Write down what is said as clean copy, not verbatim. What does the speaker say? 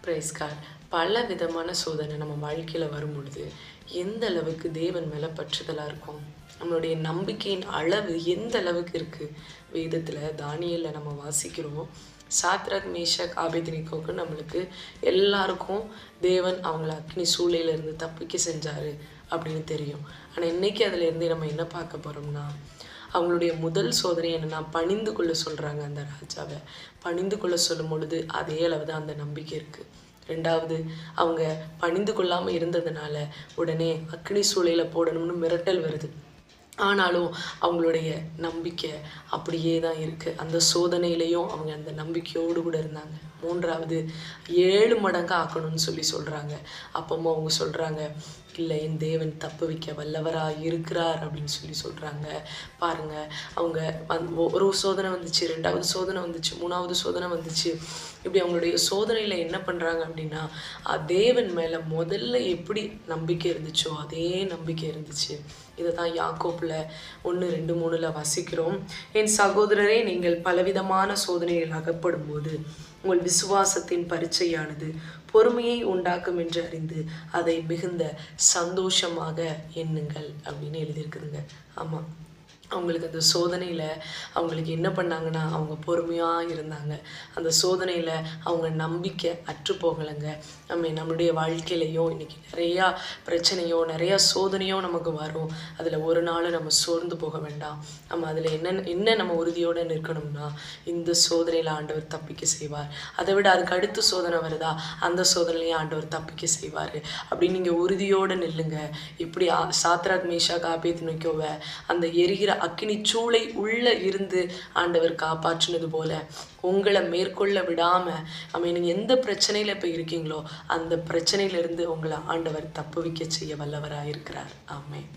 Price God. பல விதமான சோதனை நம்ம வாழ்க்கையில் வரும் பொழுது எந்த அளவுக்கு தேவன் மேலே பற்றுதலாக இருக்கும், நம்மளுடைய நம்பிக்கையின் அளவு எந்த அளவுக்கு இருக்குது. வேதத்தில் தானியேலில் நம்ம வாசிக்கிறோம், சாத்ராக் மேஷாக் ஆபேத்நேகோவுக்கு நம்மளுக்கு எல்லாருக்கும் தேவன் அவங்கள அக்னி சூளையிலேருந்து தப்பிக்க செஞ்சார் அப்படின்னு தெரியும். ஆனால் இன்னைக்கு அதுலேருந்து நம்ம என்ன பார்க்க போகிறோம்னா, அவங்களுடைய முதல் சோதனை என்னென்னா பணிந்து கொள்ள சொல்கிறாங்க. அந்த ராஜாவை பணிந்து கொள்ள சொல்லும் பொழுது அதே அளவு தான் அந்த நம்பிக்கை இருக்குது. ரெண்டாவது, அவங்க பணிந்து கொள்ளாமல் இருந்ததுனால உடனே அக்னி சூளையில் போடணும்னு மிரட்டல் வருது. ஆனாலும் அவங்களுடைய நம்பிக்கை அப்படியே தான் இருக்குது. அந்த சோதனையிலையும் அவங்க அந்த நம்பிக்கையோடு கூட இருந்தாங்க. மூன்றாவது, 7 மடங்கு ஆக்கணும்னு சொல்கிறாங்க. அப்பவும் அவங்க சொல்கிறாங்க, இல்லை, என் தேவன் தப்பு வைக்க வல்லவராக இருக்கிறார் அப்படின்னு சொல்கிறாங்க. பாருங்கள், அவங்க ஒரு சோதனை வந்துச்சு, 2வது சோதனை வந்துச்சு, 3வது சோதனை வந்துச்சு. இப்படி அவங்களுடைய சோதனையில் என்ன பண்ணுறாங்க அப்படின்னா, தேவன் மேலே முதல்ல எப்படி நம்பிக்கை இருந்துச்சோ அதே நம்பிக்கை இருந்துச்சு. இதை தான் யாக்கோப்பில் 1:2-3 வாசிக்கிறோம். என் சகோதரரே, நீங்கள் பலவிதமான சோதனைகள் அகப்படும் போது உங்கள் விசுவாசத்தின் பரீட்சையானது பொறுமையை உண்டாக்கும் என்று அறிந்து அதை மிகுந்த சந்தோஷமாக எண்ணுங்கள் அப்படின்னு எழுதியிருக்குதுங்க. ஆமாம், அவங்களுக்கு அந்த சோதனையில் அவங்களுக்கு என்ன பண்ணாங்கன்னா, அவங்க பொறுமையாக இருந்தாங்க. அந்த சோதனையில் அவங்க நம்பிக்கை அற்று போகலைங்க. நம்மளுடைய வாழ்க்கையிலையும் இன்றைக்கி நிறையா பிரச்சனையோ நிறையா சோதனையோ நமக்கு வரும். அதில் ஒரு நாள் நம்ம சோர்ந்து போக வேண்டாம். நம்ம அதில் என்ன நம்ம உறுதியோடு நிற்கணும்னா, இந்த சோதனையில் ஆண்டவர் தப்பிக்க செய்வார். அதை விட அதுக்கு அடுத்து சோதனை வருதா, அந்த சோதனையிலையும் ஆண்டவர் தப்பிக்க செய்வார் அப்படின்னு நீங்கள் உறுதியோடு நில்லுங்க. இப்படி சாத்ராக் மேஷாக் ஆபேத்நேகோவை அந்த எரிகிற அக்கினி சூளை உள்ள இருந்து ஆண்டவர் காப்பாற்றினது போல உங்களை மேற்கொள்ள விடாம, நீங்க எந்த பிரச்சனையில இப்ப இருக்கீங்களோ அந்த பிரச்சனையிலிருந்து உங்களை ஆண்டவர் தப்புவிக்க செய்ய வல்லவராயிருக்கிறார். ஆமென்.